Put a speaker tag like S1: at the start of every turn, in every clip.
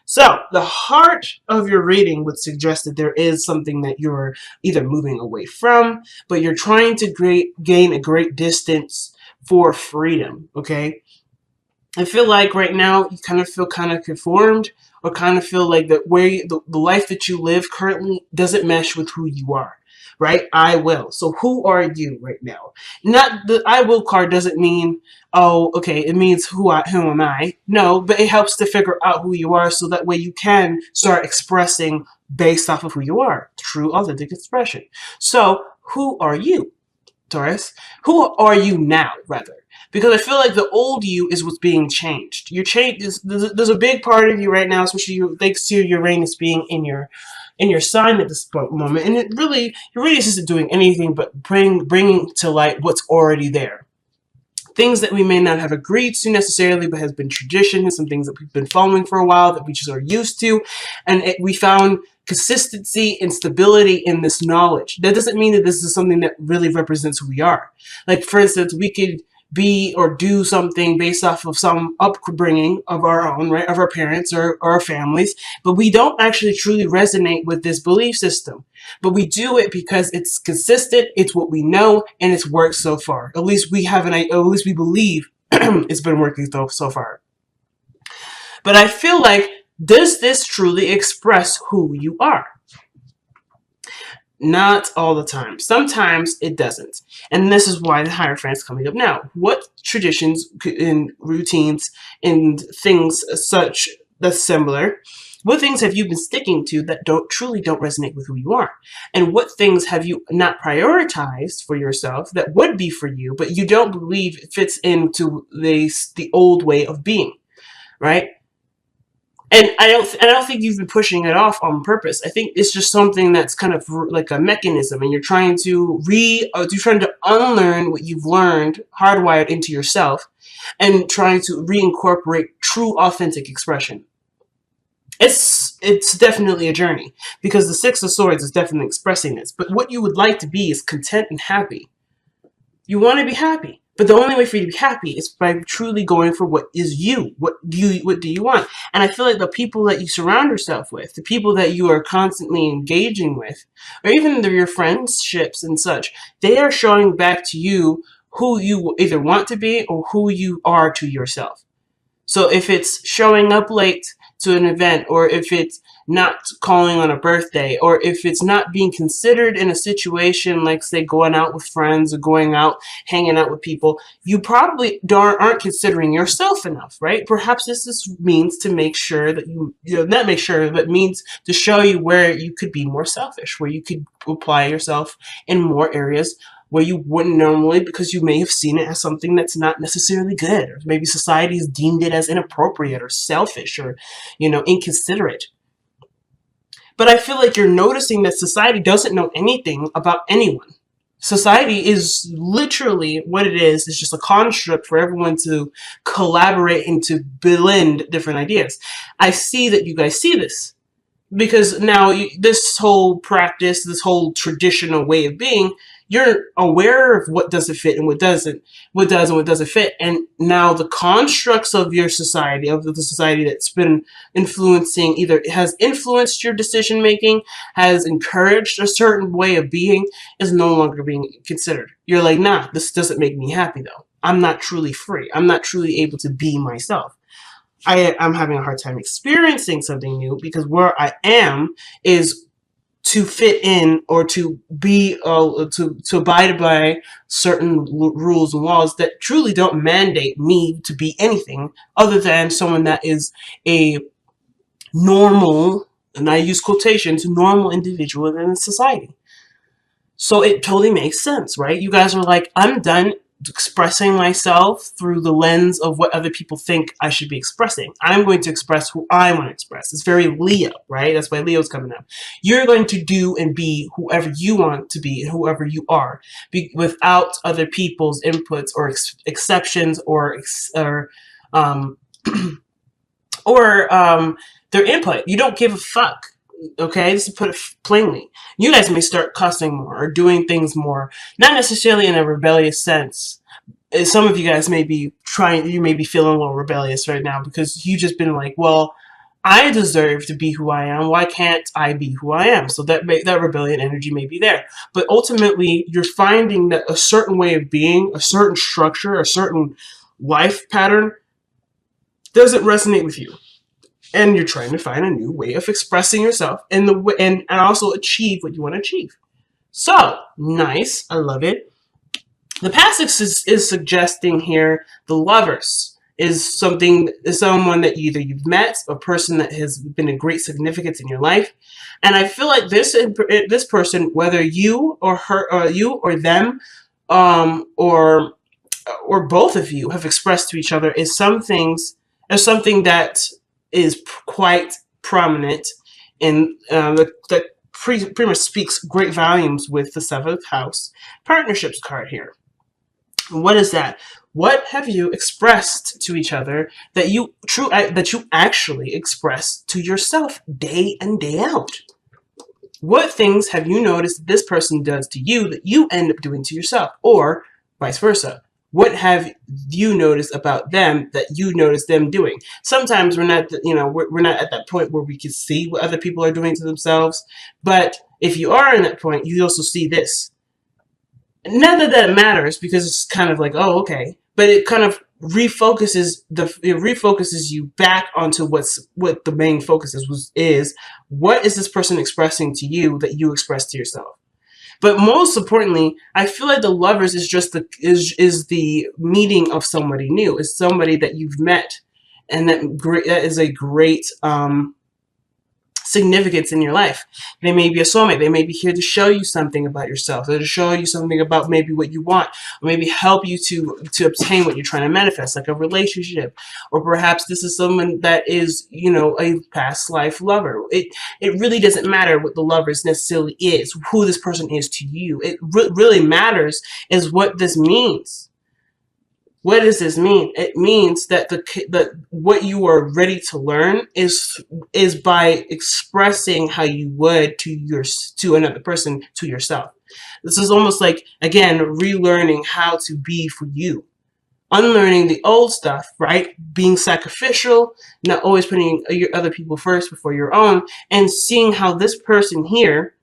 S1: So, the heart of your reading would suggest that there is something that you're either moving away from, but you're trying to gain a great distance for freedom, okay? I feel like right now you kind of feel kind of conformed, or kind of feel like that the life that you live currently doesn't mesh with who you are, right? I will. So who are you right now? Not the I will card doesn't mean, oh, okay, it means who am I? No, but it helps to figure out who you are so that way you can start expressing based off of who you are. True authentic expression. So who are you, Taurus? Who are you now, rather? Because I feel like the old you is what's being changed. You're changed. There's a big part of you right now, especially thanks to Uranus being in your sign at this moment, and Uranus isn't doing anything but bringing to light what's already there. Things that we may not have agreed to necessarily, but has been tradition, and some things that we've been following for a while that we just are used to, and we found consistency and stability in this knowledge. That doesn't mean that this is something that really represents who we are. Like, for instance, we could be or do something based off of some upbringing of our own, right, of our parents or our families, but we don't actually truly resonate with this belief system. But we do it because it's consistent, it's what we know, and it's worked so far. At least we believe it's been working so far. But I feel like, does this truly express who you are? Not all the time. Sometimes it doesn't. And this is why the Hierophant's coming up now. What traditions and routines and things such that's similar, what things have you been sticking to that truly don't resonate with who you are? And what things have you not prioritized for yourself that would be for you, but you don't believe it fits into the old way of being, right? And I don't think you've been pushing it off on purpose. I think it's just something that's kind of like a mechanism, and you're trying to unlearn what you've learned, hardwired into yourself, and trying to reincorporate true, authentic expression. It's definitely a journey, because the Six of Swords is definitely expressing this. But what you would like to be is content and happy. You want to be happy. But the only way for you to be happy is by truly going for what is you. What do you want? And I feel like the people that you surround yourself with, the people that you are constantly engaging with, or even your friendships and such, they are showing back to you who you either want to be or who you are to yourself. So if it's showing up late to an event, or if it's not calling on a birthday, or if it's not being considered in a situation like, say, going out with friends or going out, hanging out with people, you probably aren't considering yourself enough, right? Perhaps this means to make sure that not make sure, but means to show you where you could be more selfish, where you could apply yourself in more areas where you wouldn't normally, because you may have seen it as something that's not necessarily good, or maybe society has deemed it as inappropriate or selfish or, inconsiderate. But I feel like you're noticing that society doesn't know anything about anyone. Society is literally what it is just a construct for everyone to collaborate and to blend different ideas. I see that you guys see this, because now this whole practice, this whole traditional way of being, you're aware of what doesn't fit and what doesn't, what does and what doesn't fit. And now the constructs of your society, of the society that's been influencing, either it has influenced your decision making, has encouraged a certain way of being, is no longer being considered. You're like, nah, this doesn't make me happy though. I'm not truly free. I'm not truly able to be myself. I'm having a hard time experiencing something new, because where I am is to fit in, or to be to abide by certain rules and laws that truly don't mandate me to be anything other than someone that is a normal, and I use quotations, normal individual in society. So it totally makes sense, right? You guys are like, I'm done expressing myself through the lens of what other people think I should be expressing. I'm going to express who I want to express. It's very Leo, right? That's why Leo's coming up. You're going to do and be whoever you want to be and whoever you are, without other people's inputs or exceptions or their input. You don't give a fuck. Okay, just to put it plainly, you guys may start cussing more or doing things more, not necessarily in a rebellious sense. Some of you guys may be feeling a little rebellious right now, because you've just been like, well, I deserve to be who I am. Why can't I be who I am? So that rebellion energy may be there. But ultimately, you're finding that a certain way of being, a certain structure, a certain life pattern doesn't resonate with you. And you're trying to find a new way of expressing yourself and also achieve what you want to achieve. So, nice. I love it. The passage is suggesting here the lovers is someone that either you've met, a person that has been a great significance in your life, and I feel like this person, whether you or her, or you or them, or both of you have expressed to each other, is something that is quite prominent in that pretty much speaks great volumes with the seventh house partnerships card here. What is that? What have you expressed to each other that you actually express to yourself day in, day out? What things have you noticed this person does to you that you end up doing to yourself, or vice versa? What have you noticed about them that you notice them doing? Sometimes we're not at that point where we can see what other people are doing to themselves, but if you are in that point, you also see this. Not that matters, because it's kind of like, oh, okay, but it kind of refocuses you back onto what the main focus is what is this person expressing to you that you express to yourself. But most importantly, I feel like the lovers is just the meeting of somebody new, is somebody that you've met, and that is a great significance in your life. They may be a soulmate. They may be here to show you something about yourself, or to show you something about maybe what you want, or maybe help you to obtain what you're trying to manifest, like a relationship. Or perhaps this is someone that is, a past life lover. It really doesn't matter what the lovers necessarily is, who this person is to you. It really matters is what this means. What does this mean? It means that what you are ready to learn is by expressing how you would to another person, to yourself. This is almost like, again, relearning how to be for you. Unlearning the old stuff, right? Being sacrificial, not always putting your other people first before your own, and seeing how this person here,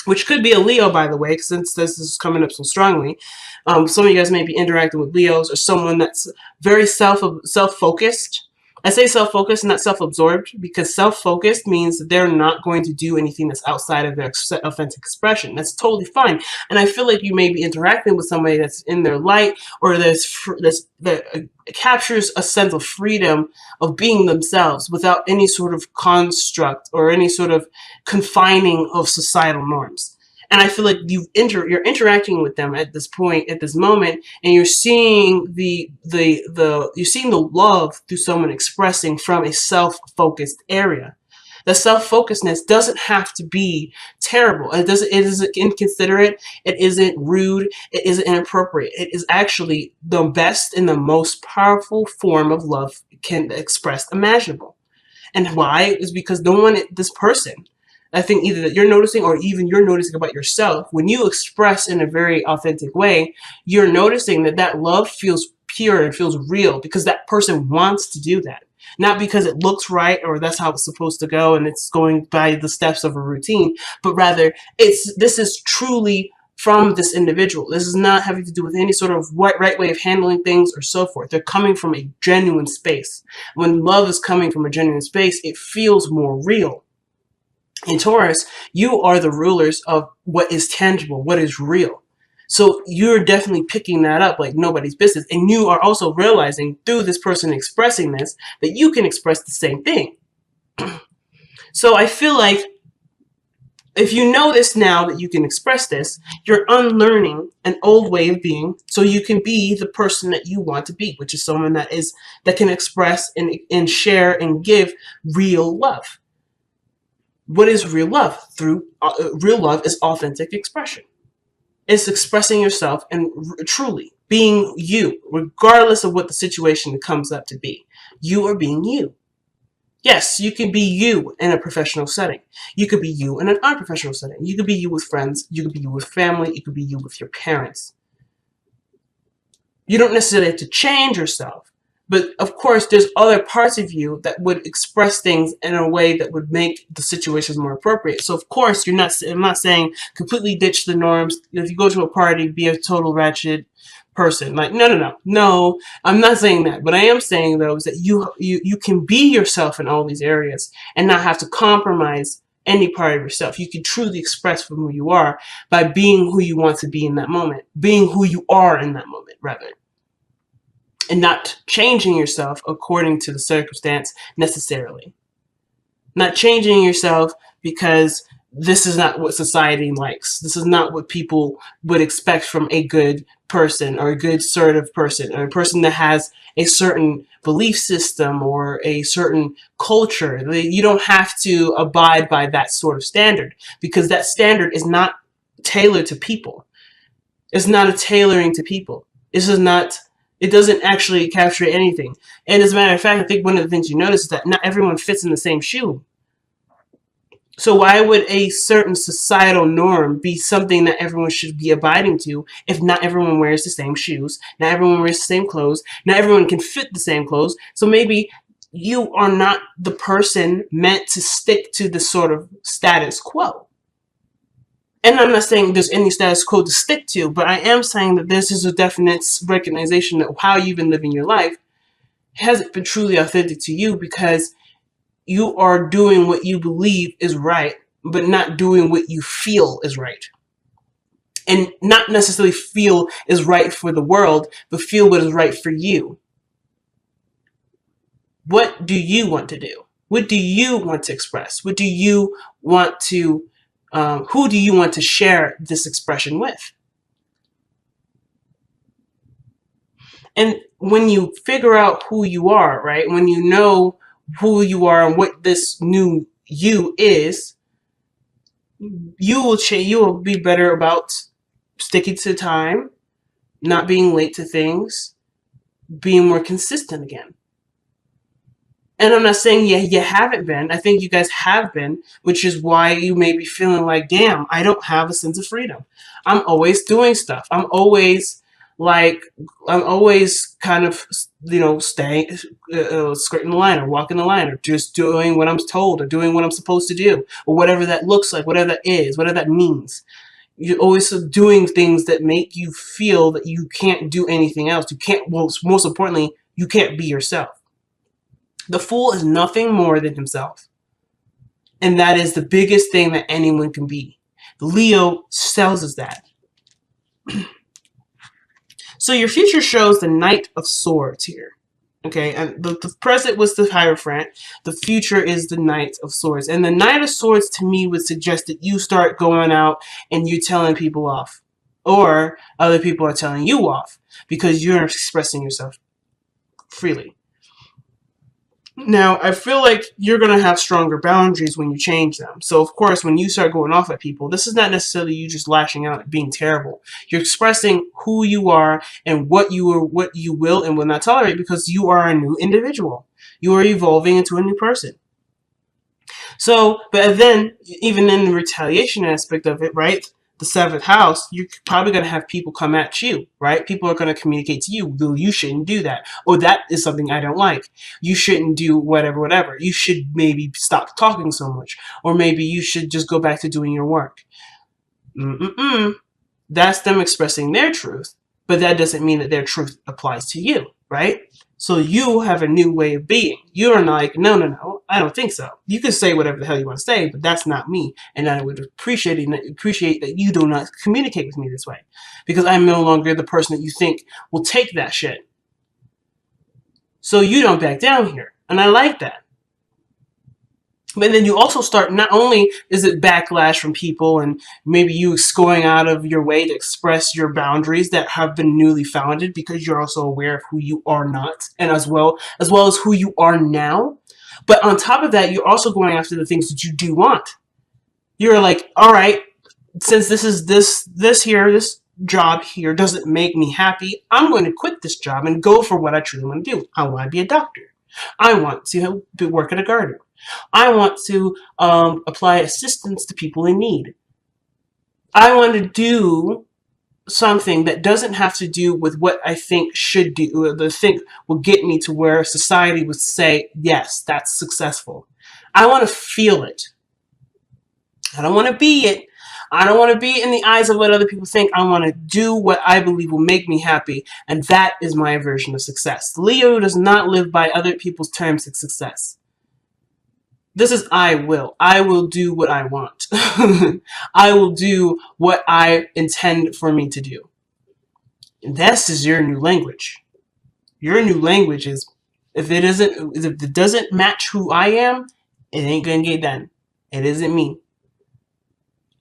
S1: which could be a Leo, by the way, since this is coming up so strongly. Some of you guys may be interacting with Leos, or someone that's very self-focused. I say self-focused, not self-absorbed, because self-focused means that they're not going to do anything that's outside of their authentic expression. That's totally fine. And I feel like you may be interacting with somebody that's in their light, or that captures a sense of freedom of being themselves without any sort of construct or any sort of confining of societal norms. And I feel like you're interacting with them at this point, at this moment, and you're seeing the love through someone expressing from a self-focused area. The self-focusedness doesn't have to be terrible. It isn't inconsiderate. It isn't rude. It isn't inappropriate. It is actually the best and the most powerful form of love can express imaginable. And why? Is because this person, I think either that you're noticing, or even you're noticing about yourself, when you express in a very authentic way, you're noticing that love feels pure and feels real, because that person wants to do that. Not because it looks right, or that's how it's supposed to go and it's going by the steps of a routine, but rather this is truly from this individual. This is not having to do with any sort of right way of handling things or so forth. They're coming from a genuine space. When love is coming from a genuine space, it feels more real. In Taurus, you are the rulers of what is tangible, what is real. So you're definitely picking that up like nobody's business. And you are also realizing through this person expressing this that you can express the same thing. So I feel like if you know this now, that you can express this, you're unlearning an old way of being, so you can be the person that you want to be, which is someone that can express and share and give real love. What is real love? Real love is authentic expression. It's expressing yourself and truly being you, regardless of what the situation comes up to be. You are being you. Yes, you can be you in a professional setting. You could be you in an unprofessional setting. You could be you with friends. You could be you with family. You could be you with your parents. You don't necessarily have to change yourself, but rather it's this is truly from this individual. This is not having to do with any sort of right way of handling things or so forth. They're coming from a genuine space. When love is coming from a genuine space, it feels more real. You don't necessarily have to change yourself, But of course, there's other parts of you that would express things in a way that would make the situations more appropriate. So of course, I'm not saying completely ditch the norms. If you go to a party, be a total ratchet person. Like, no. I'm not saying that. But I am saying, though, is that you can be yourself in all these areas and not have to compromise any part of yourself. You can truly express from who you are by being who you want to be in that moment, being who you are in that moment, rather, and not changing yourself according to the circumstance necessarily. Not changing yourself because this is not what society likes. This is not what people would expect from a good person, or a good sort of person, or a person that has a certain belief system or a certain culture. You don't have to abide by that sort of standard, because that standard is not tailored to people. It's not a tailoring to people. It doesn't actually capture anything. And as a matter of fact, I think one of the things you notice is that not everyone fits in the same shoe. So why would a certain societal norm be something that everyone should be abiding to if not everyone wears the same shoes, not everyone wears the same clothes, not everyone can fit the same clothes? So maybe you are not the person meant to stick to the sort of status quo. And I'm not saying there's any status quo to stick to, but I am saying that this is a definite recognition that how you've been living your life hasn't been truly authentic to you, because you are doing what you believe is right, but not doing what you feel is right. And not necessarily feel is right for the world, but feel what is right for you. What do you want to do? What do you want to express? What do you want to, who do you want to share this expression with? And when you figure out who you are, right? When you know who you are and what this new you is, you will change. You will be better about sticking to time, not being late to things, being more consistent again. And I'm not saying you haven't been. I think you guys have been, which is why you may be feeling like, damn, I don't have a sense of freedom. I'm always doing stuff. Like, I'm always kind of, staying, skirting the line, or walking the line, or just doing what I'm told, or doing what I'm supposed to do, or whatever that looks like, whatever that is, whatever that means. You're always doing things that make you feel that you can't do anything else. You can't, well, most importantly, you can't be yourself. The fool is nothing more than himself. And that is the biggest thing that anyone can be. Leo tells us that. So your future shows the Knight of Swords here. Okay, and the present was the Hierophant. The future is the Knight of Swords. And the Knight of Swords, to me, would suggest that you start going out and you telling people off. Or other people are telling you off, because you're expressing yourself freely. Now, I feel like you're going to have stronger boundaries when you change them. So, of course, when you start going off at people, this is not necessarily you just lashing out and being terrible. You're expressing who you are and what you will and will not tolerate, because you are a new individual. You are evolving into a new person. So, but then, even in the retaliation aspect of it, right? The 7th house, you're probably going to have people come at you, right? People are going to communicate to you, well, you shouldn't do that. Or that is something I don't like. You shouldn't do whatever. You should maybe stop talking so much. Or maybe you should just go back to doing your work. That's them expressing their truth. But that doesn't mean that their truth applies to you, right? So you have a new way of being. You're like, no, I don't think so. You can say whatever the hell you want to say, but that's not me. And I would appreciate that you do not communicate with me this way, because I'm no longer the person that you think will take that shit. So you don't back down here. And I like that. But then you also start, not only is it backlash from people and maybe you going out of your way to express your boundaries that have been newly founded, because you're also aware of who you are not, and as well as who you are now. But on top of that, you're also going after the things that you do want. You're like, all right, since this job here doesn't make me happy, I'm going to quit this job and go for what I truly want to do. I want to be a doctor. I want to work at a garden. I want to apply assistance to people in need. I want to do something that doesn't have to do with what I think should do, or the thing will get me to where society would say, yes, that's successful. I want to feel it. I don't want to be it. I don't want to be in the eyes of what other people think. I want to do what I believe will make me happy. And that is my version of success. Leo does not live by other people's terms of success. This is I will. I will do what I want. I will do what I intend for me to do. And this is your new language. Your new language is, if it doesn't match who I am, it ain't gonna get done. It isn't me.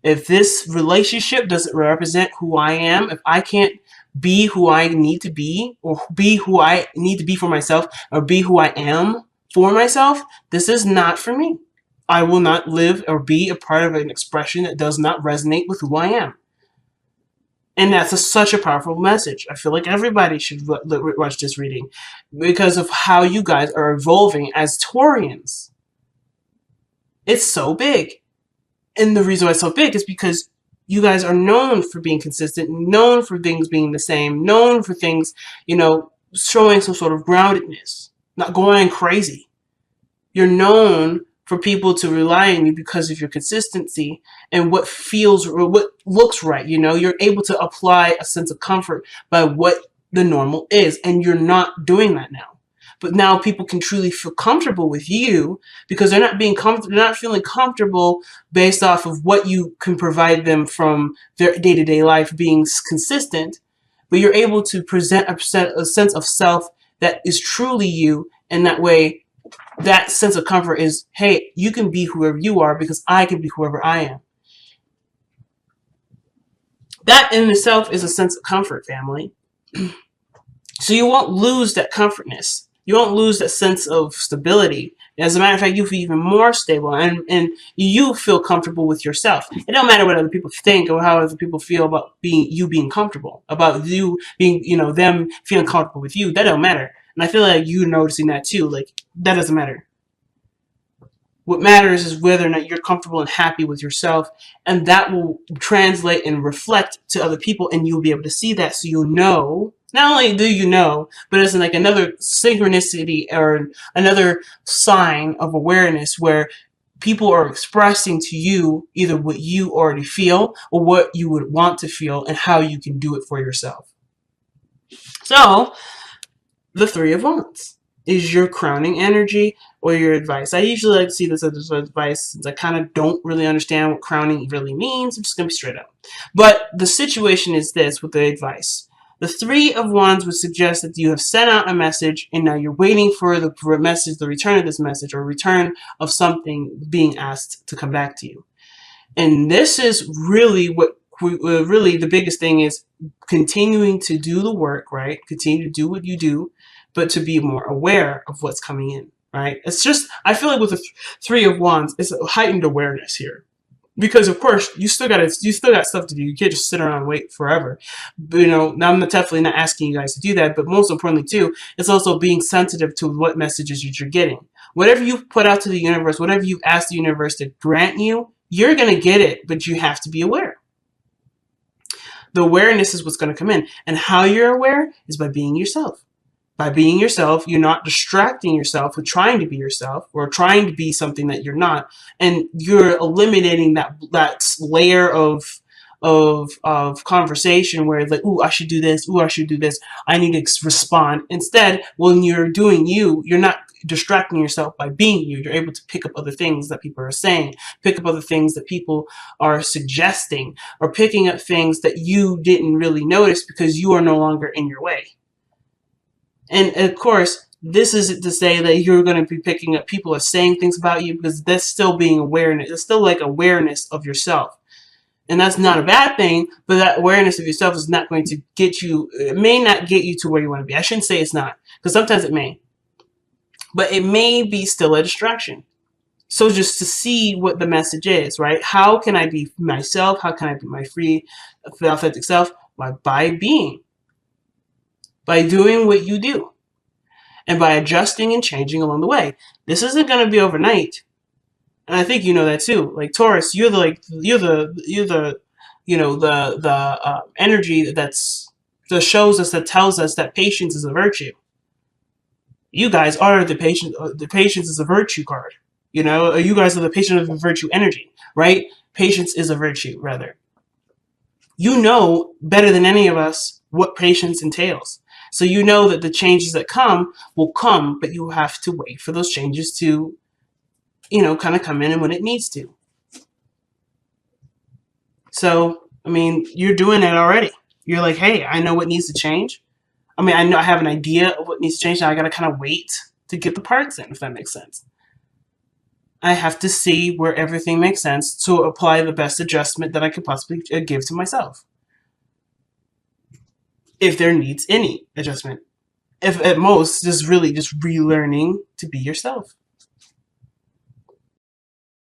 S1: If this relationship doesn't represent who I am, if I can't be who I need to be, or be who I need to be for myself, or be who I am for myself, this is not for me. I will not live or be a part of an expression that does not resonate with who I am. And that's such a powerful message. I feel like everybody should watch this reading because of how you guys are evolving as Taurians. It's so big. And the reason why it's so big is because you guys are known for being consistent, known for things being the same, known for things, showing some sort of groundedness, not going crazy. You're known for people to rely on you because of your consistency and what feels or what looks right. You're able to apply a sense of comfort by what the normal is, and you're not doing that now. But now people can truly feel comfortable with you because they're not feeling comfortable based off of what you can provide them from their day-to-day life being consistent. But you're able to present a sense of self that is truly you, and that way, that sense of comfort is, hey, you can be whoever you are because I can be whoever I am. That in itself is a sense of comfort, family. So you won't lose that comfortness. You won't lose that sense of stability. As a matter of fact, you feel even more stable, and you feel comfortable with yourself. It don't matter what other people think or how other people feel about being comfortable, about you being, them feeling comfortable with you. That don't matter. And I feel like you're noticing that too. Like, that doesn't matter. What matters is whether or not you're comfortable and happy with yourself, and that will translate and reflect to other people, and you'll be able to see that, so you'll know. Not only do you know, but it's like another synchronicity or another sign of awareness where people are expressing to you either what you already feel or what you would want to feel and how you can do it for yourself. So, the Three of Wands is your crowning energy or your advice. I usually like to see this as advice since I kind of don't really understand what crowning really means. I'm just going to be straight up. But the situation is this with the advice. The Three of Wands would suggest that you have sent out a message and now you're waiting for the message, the return of this message, or return of something being asked to come back to you. And this is really really the biggest thing is continuing to do the work, right? Continue to do what you do, but to be more aware of what's coming in, right? It's just, I feel like with the Three of Wands, it's a heightened awareness here. Because of course you still got stuff to do. You can't just sit around and wait forever. But, I'm definitely not asking you guys to do that. But most importantly too, it's also being sensitive to what messages you're getting. Whatever you put out to the universe, whatever you ask the universe to grant you, you're gonna get it. But you have to be aware. The awareness is what's gonna come in, and how you're aware is by being yourself. By being yourself, you're not distracting yourself with trying to be yourself or trying to be something that you're not, and you're eliminating that layer of conversation where it's like, ooh, I should do this, ooh, I should do this, I need to respond. Instead, when you're doing you're not distracting yourself by being you. You're able to pick up other things that people are saying, pick up other things that people are suggesting, or picking up things that you didn't really notice because you are no longer in your way. And of course, this isn't to say that you're going to be picking up people are saying things about you, because that's still being awareness. It's still like awareness of yourself. And that's not a bad thing, but that awareness of yourself is not going to get you, it may not get you to where you want to be. I shouldn't say it's not, because sometimes it may. But it may be still a distraction. So just to see what the message is, right? How can I be myself? How can I be my free, authentic self? By being. By doing what you do, and by adjusting and changing along the way. This isn't going to be overnight, and I think you know that too. Like Taurus, you're the the energy that shows us, that tells us that patience is a virtue. You guys are the patient. The patience is a virtue card. You guys are the patient of the virtue energy, right? Patience is a virtue, rather. You know better than any of us what patience entails. So you know that the changes that come will come, but you have to wait for those changes to, kind of come in and when it needs to. So, I mean, you're doing it already. You're like, hey, I know what needs to change. I mean, I know I have an idea of what needs to change. Now I got to kind of wait to get the parts in, if that makes sense. I have to see where everything makes sense to apply the best adjustment that I could possibly give to myself. If there needs any adjustment. If at most, just really just relearning to be yourself.